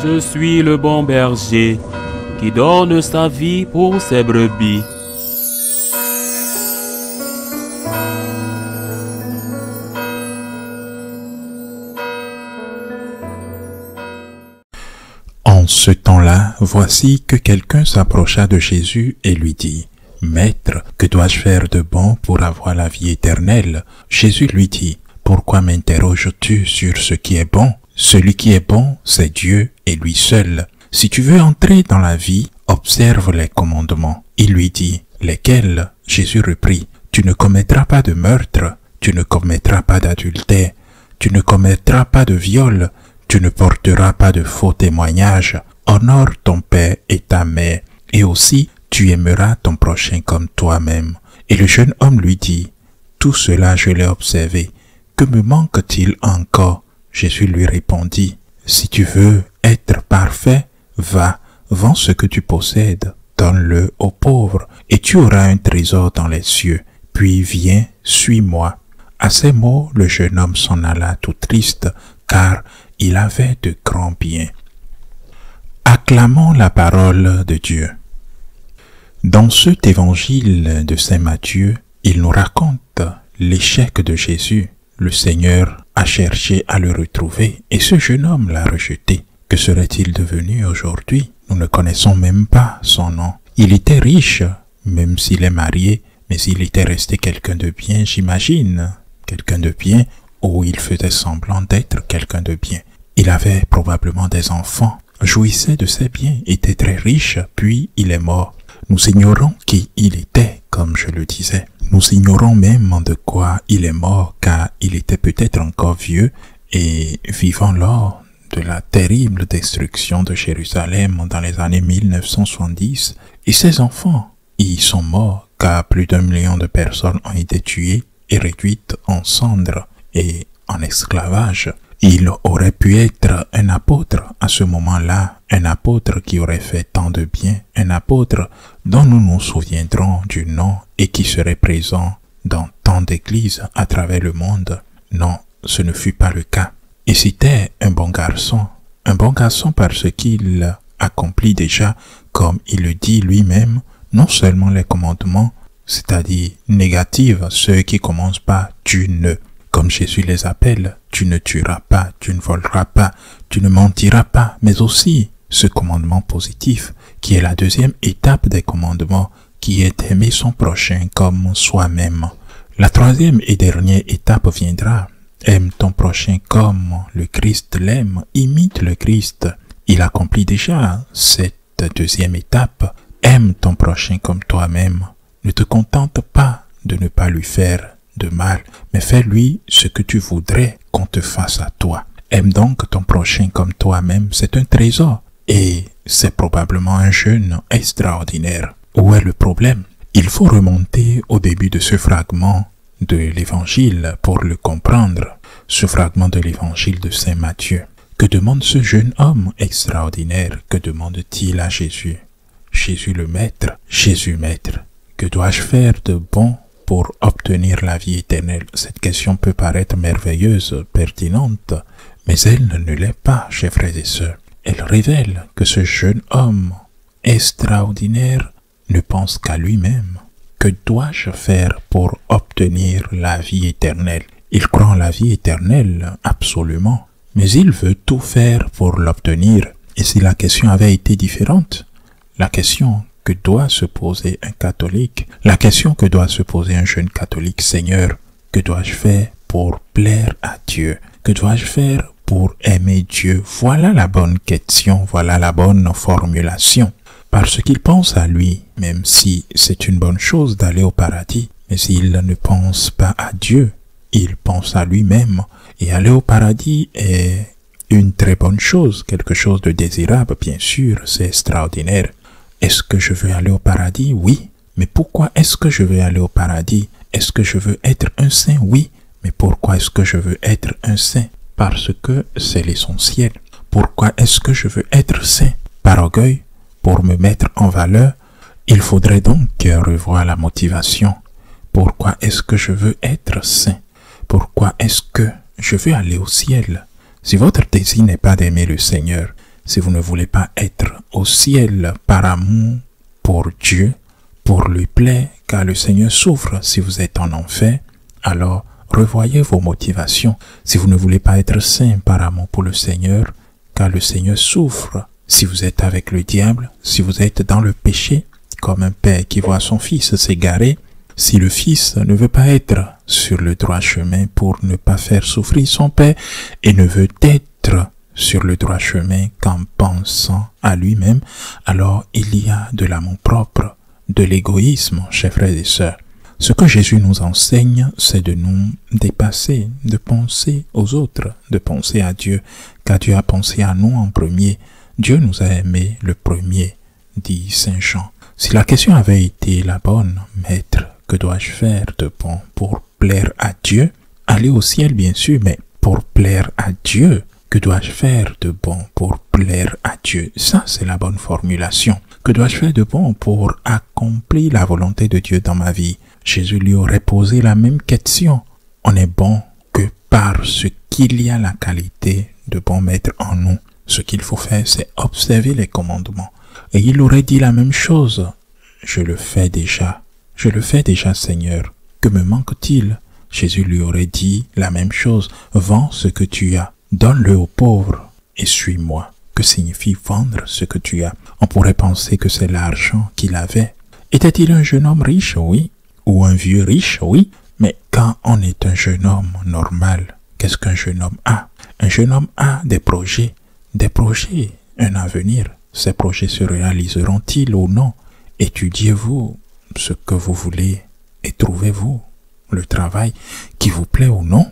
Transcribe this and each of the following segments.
Je suis le bon berger qui donne sa vie pour ses brebis. En ce temps-là, voici que quelqu'un s'approcha de Jésus et lui dit, « Maître, que dois-je faire de bon pour avoir la vie éternelle ?» Jésus lui dit, « Pourquoi m'interroges-tu sur ce qui est bon? Celui qui est bon, c'est Dieu et lui seul. Si tu veux entrer dans la vie, observe les commandements. » Il lui dit, « Lesquels ?» Jésus reprit, « Tu ne commettras pas de meurtre, tu ne commettras pas d'adultère, tu ne commettras pas de viol, tu ne porteras pas de faux témoignages, honore ton père et ta mère, et aussi tu aimeras ton prochain comme toi-même. » Et le jeune homme lui dit, « Tout cela je l'ai observé, que me manque-t-il encore ?» Jésus lui répondit, « Si tu veux être parfait, va, vends ce que tu possèdes, donne-le aux pauvres, et tu auras un trésor dans les cieux. Puis viens, suis-moi. » À ces mots, le jeune homme s'en alla tout triste, car il avait de grands biens. Acclamons la parole de Dieu. Dans cet évangile de Saint Matthieu, il nous raconte l'échec de Jésus. Le Seigneur a cherché à le retrouver et ce jeune homme l'a rejeté. Que serait-il devenu aujourd'hui? Nous ne connaissons même pas son nom. Il était riche, même s'il est marié, mais il était resté quelqu'un de bien, j'imagine. Quelqu'un de bien où il faisait semblant d'être quelqu'un de bien. Il avait probablement des enfants, jouissait de ses biens, était très riche, puis il est mort. Nous ignorons qui il était, comme je le disais. Nous ignorons même de quoi il est mort, car il était peut-être encore vieux et vivant lors de la terrible destruction de Jérusalem dans les années 1970. Et ses enfants y sont morts, car plus d'1 million de personnes ont été tuées et réduites en cendres et en esclavage. Il aurait pu être un apôtre à ce moment-là, un apôtre qui aurait fait tant de bien, un apôtre dont nous nous souviendrons du nom et qui serait présent dans tant d'églises à travers le monde. Non, ce ne fut pas le cas. Et c'était un bon garçon parce qu'il accomplit déjà, comme il le dit lui-même, non seulement les commandements, c'est-à-dire négatifs, ceux qui commencent par « tu ne », comme Jésus les appelle, tu ne tueras pas, tu ne voleras pas, tu ne mentiras pas, mais aussi ce commandement positif, qui est la deuxième étape des commandements, qui est d'aimer son prochain comme soi-même. La troisième et dernière étape viendra, aime ton prochain comme le Christ l'aime, imite le Christ. Il accomplit déjà cette deuxième étape, aime ton prochain comme toi-même. Ne te contente pas de ne pas lui faire de mal, mais fais-lui ce que tu voudrais qu'on te fasse à toi. Aime donc ton prochain comme toi-même, c'est un trésor. Et c'est probablement un jeûne extraordinaire. Où est le problème? Il faut remonter au début de ce fragment de l'évangile pour le comprendre. Ce fragment de l'évangile de Saint Matthieu. Que demande ce jeune homme extraordinaire? Que demande-t-il à Jésus? Jésus le Maître, Jésus Maître, que dois-je faire de bon pour obtenir la vie éternelle? Cette question peut paraître merveilleuse, pertinente, mais elle ne l'est pas, chers frères et sœurs. Elle révèle que ce jeune homme extraordinaire ne pense qu'à lui-même. Que dois-je faire pour obtenir la vie éternelle? Il croit en la vie éternelle, absolument, mais il veut tout faire pour l'obtenir. Et si la question avait été différente, la question que doit se poser un catholique, la question que doit se poser un jeune catholique: Seigneur, que dois-je faire pour plaire à Dieu? Que dois-je faire pour aimer Dieu? Voilà la bonne question, voilà la bonne formulation. Parce qu'il pense à lui, même si c'est une bonne chose d'aller au paradis, mais s'il ne pense pas à Dieu, il pense à lui-même. Et aller au paradis est une très bonne chose, quelque chose de désirable, bien sûr, c'est extraordinaire. Est-ce que je veux aller au paradis? Oui. Mais pourquoi est-ce que je veux aller au paradis? Est-ce que je veux être un saint? Oui. Mais pourquoi est-ce que je veux être un saint? Parce que c'est l'essentiel. Pourquoi est-ce que je veux être saint? Par orgueil? Pour me mettre en valeur? Il faudrait donc revoir la motivation. Pourquoi est-ce que je veux être saint? Pourquoi est-ce que je veux aller au ciel? Si votre désir n'est pas d'aimer le Seigneur, Si vous ne voulez pas être au ciel par amour pour Dieu, pour lui plaire, car le Seigneur souffre si vous êtes en enfer, alors revoyez vos motivations. Si vous ne voulez pas être saint par amour pour le Seigneur, car le Seigneur souffre si vous êtes avec le diable, si vous êtes dans le péché, comme un père qui voit son fils s'égarer, si le fils ne veut pas être sur le droit chemin pour ne pas faire souffrir son père et ne veut être sur le droit chemin qu'en pensant à lui-même, alors il y a de l'amour propre, de l'égoïsme, chers frères et sœurs. Ce que Jésus nous enseigne, c'est de nous dépasser, de penser aux autres, de penser à Dieu, car Dieu a pensé à nous en premier. Dieu nous a aimés le premier, dit Saint Jean. Si la question avait été la bonne, Maître, que dois-je faire de bon pour plaire à Dieu? Aller au ciel, bien sûr, mais pour plaire à Dieu, que dois-je faire de bon pour plaire à Dieu? Ça, c'est la bonne formulation. Que dois-je faire de bon pour accomplir la volonté de Dieu dans ma vie? Jésus lui aurait posé la même question. On est bon que parce qu'il y a la qualité de bon maître en nous. Ce qu'il faut faire, c'est observer les commandements. Et il aurait dit la même chose. Je le fais déjà, Seigneur. Que me manque-t-il? Jésus lui aurait dit la même chose. Vends ce que tu as, donne-le aux pauvres et suis-moi. Que signifie vendre ce que tu as? On pourrait penser que c'est l'argent qu'il avait. Était-il un jeune homme riche? Oui. Ou un vieux riche? Oui. Mais quand on est un jeune homme normal, qu'est-ce qu'un jeune homme a? Un jeune homme a des projets, un avenir. Ces projets se réaliseront-ils ou non? Étudiez-vous ce que vous voulez et trouvez-vous le travail qui vous plaît ou non?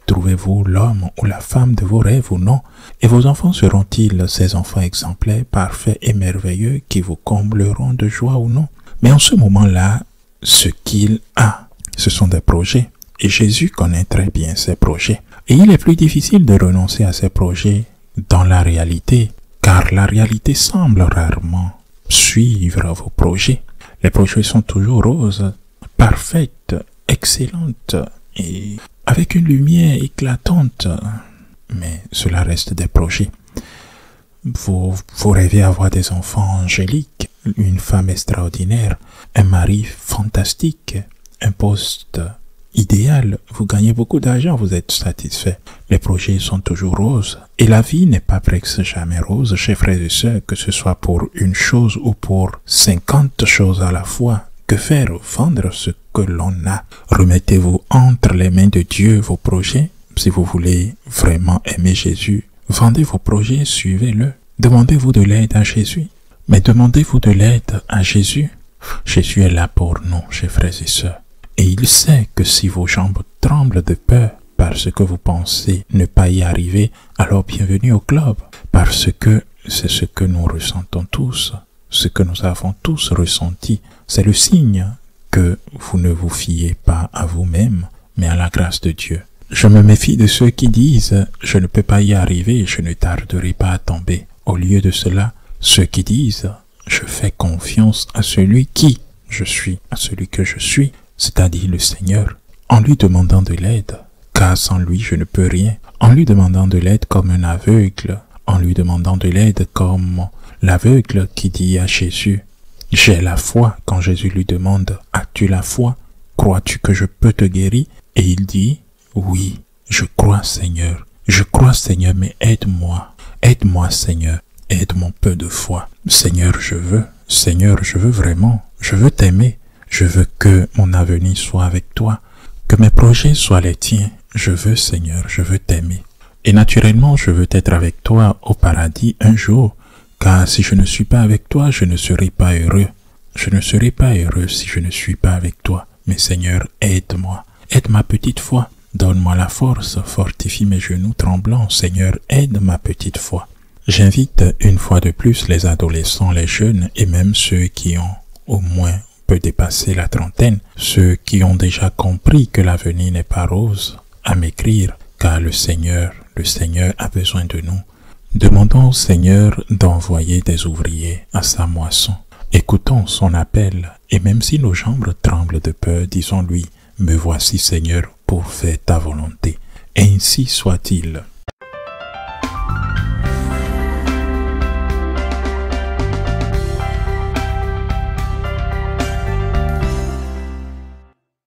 Trouvez-vous l'homme ou la femme de vos rêves ou non? Et vos enfants seront-ils ces enfants exemplaires, parfaits et merveilleux qui vous combleront de joie ou non? Mais en ce moment-là, ce qu'il a, ce sont des projets. Et Jésus connaît très bien ces projets. Et il est plus difficile de renoncer à ces projets dans la réalité, car la réalité semble rarement suivre vos projets. Les projets sont toujours roses, parfaites, excellentes et avec une lumière éclatante. Mais cela reste des projets. Vous rêvez avoir des enfants angéliques, une femme extraordinaire, un mari fantastique, un poste idéal, vous gagnez beaucoup d'argent, vous êtes satisfait. Les projets sont toujours roses. Et la vie n'est pas presque jamais rose, chers frères et sœurs, que ce soit pour une chose ou pour 50 choses à la fois. Que faire? Vendre ce que l'on a. Remettez-vous entre les mains de Dieu vos projets. Si vous voulez vraiment aimer Jésus, vendez vos projets, suivez-le. Demandez-vous de l'aide à Jésus. Mais demandez-vous de l'aide à Jésus. Jésus est là pour nous, chers frères et sœurs. Et il sait que si vos jambes tremblent de peur parce que vous pensez ne pas y arriver, alors bienvenue au club. Parce que c'est ce que nous ressentons tous, ce que nous avons tous ressenti. C'est le signe que vous ne vous fiez pas à vous-même, mais à la grâce de Dieu. Je me méfie de ceux qui disent « je ne peux pas y arriver, je ne tarderai pas à tomber ». Au lieu de cela, ceux qui disent « je fais confiance à celui qui je suis, à celui que je suis », c'est-à-dire le Seigneur, en lui demandant de l'aide, car sans lui je ne peux rien, en lui demandant de l'aide comme un aveugle, en lui demandant de l'aide comme l'aveugle qui dit à Jésus « j'ai la foi » quand Jésus lui demande « as-tu la foi? Crois-tu que je peux te guérir ?» Et il dit « oui, je crois Seigneur, mais aide-moi, Seigneur, aide mon peu de foi. Seigneur, je veux vraiment, je veux t'aimer. Je veux que mon avenir soit avec toi, que mes projets soient les tiens. Je veux, Seigneur, je veux t'aimer. Et naturellement, je veux être avec toi au paradis un jour, car si je ne suis pas avec toi, je ne serai pas heureux. Je ne serai pas heureux si je ne suis pas avec toi. Mais Seigneur, aide-moi, aide ma petite foi. Donne-moi la force, fortifie mes genoux tremblants. Seigneur, aide ma petite foi. J'invite une fois de plus les adolescents, les jeunes et même ceux qui ont au moins peut dépasser la trentaine, ceux qui ont déjà compris que l'avenir n'est pas rose, à m'écrire, car le Seigneur a besoin de nous. Demandons au Seigneur d'envoyer des ouvriers à sa moisson. Écoutons son appel, et même si nos jambes tremblent de peur, disons-lui, me voici Seigneur pour faire ta volonté. Et ainsi soit-il.